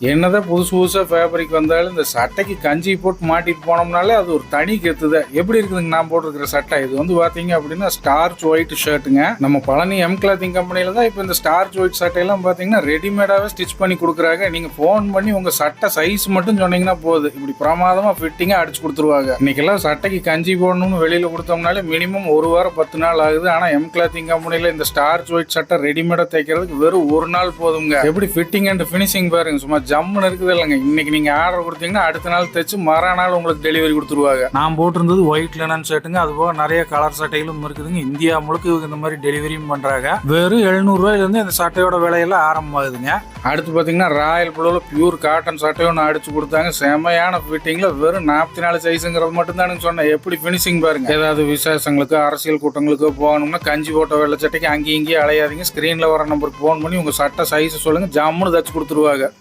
என்னதான் புதுசு புதுசா ஃபேப்ரிக் வந்தாலும் இந்த சட்டைக்கு கஞ்சி போட்டு மாட்டிட்டு போனோம்னாலே அது ஒரு தனி கெத்துத. எப்படி இருக்குதுங்க நான் போட்டிருக்கிற சட்டை? இது வந்து பாத்தீங்க அப்படின்னா ஸ்டார்ச் ஒயிட் ஷர்ட்டுங்க. நம்ம பழனி எம் கிளாத்திங் கம்பெனில தான் இப்போ இந்த ஸ்டார்ச் ஒயிட் சட்டையெல்லாம் பாத்தீங்கன்னா ரெடிமேடாவே ஸ்டிச் பண்ணி கொடுக்குறாங்க. நீங்க போன் பண்ணி உங்க சட்டை சைஸ் மட்டும் சொன்னீங்கன்னா போதும், இப்படி பிரமாதமா ஃபிட்டிங்கா அடிச்சு கொடுத்துருவாங்க. இன்னைக்கெல்லாம் சட்டைக்கு கஞ்சி போடணும்னு வெளியில கொடுத்தோம்னாலே மினிமம் ஒரு வாரம் 10 நாள் ஆகுது. ஆனா எம் கிளாத்திங் கம்பெனில இந்த ஸ்டார்ச் ஒயிட் சட்டை ரெடிமேடா தைக்கிறதுக்கு வெறும் ஒரு நாள் போதுங்க. எப்படி ஃபிட்டிங் அண்ட் ஃபினிஷிங் பாருங்க, சும்மா ஜம்முன்னு இருக்குது இல்லைங்க. இன்னைக்கு நீங்க ஆர்டர் கொடுத்தீங்கன்னா அடுத்த நாள் தைச்சு மறுநாள் உங்களுக்கு டெலிவரி கொடுத்துருவாங்க. நான் போட்டிருந்தது ஒயிட் லெனன் ஷர்ட்டுங்க. அது போக நிறைய கலர் சட்டைகளும் இருக்குதுங்க. இந்தியா முழுக்க இந்த மாதிரி டெலிவரியும் பண்றாங்க. வெறும் 700 ரூபாயிலிருந்து இந்த சட்டையோட விலையெல்லாம் ஆரம்பமாகுதுங்க. அடுத்து பாத்தீங்கன்னா ராயல் ப்ளூல பியூர் காட்டன் சட்டையை ஒன்று அடிச்சு கொடுத்தாங்க. செமையான ஃபிட்டிங்ல வெறும் 44 சைஸுங்கிறது மட்டும் தான் சொன்னேன். எப்படி ஃபினிஷிங் பாருங்க. ஏதாவது விசேஷங்களுக்கு அரசியல் கூட்டங்களுக்கு போகணும்னா கஞ்சி போட்ட வெள்ளை சட்டைக்கு அங்கேயும் இங்கேயும் அலையாதீங்க. ஸ்கிரீன்ல வர நம்பருக்கு போன் பண்ணி உங்க சட்டை சைஸ் சொல்லுங்க, ஜம்முன்னு தச்சு கொடுத்துருவாங்க.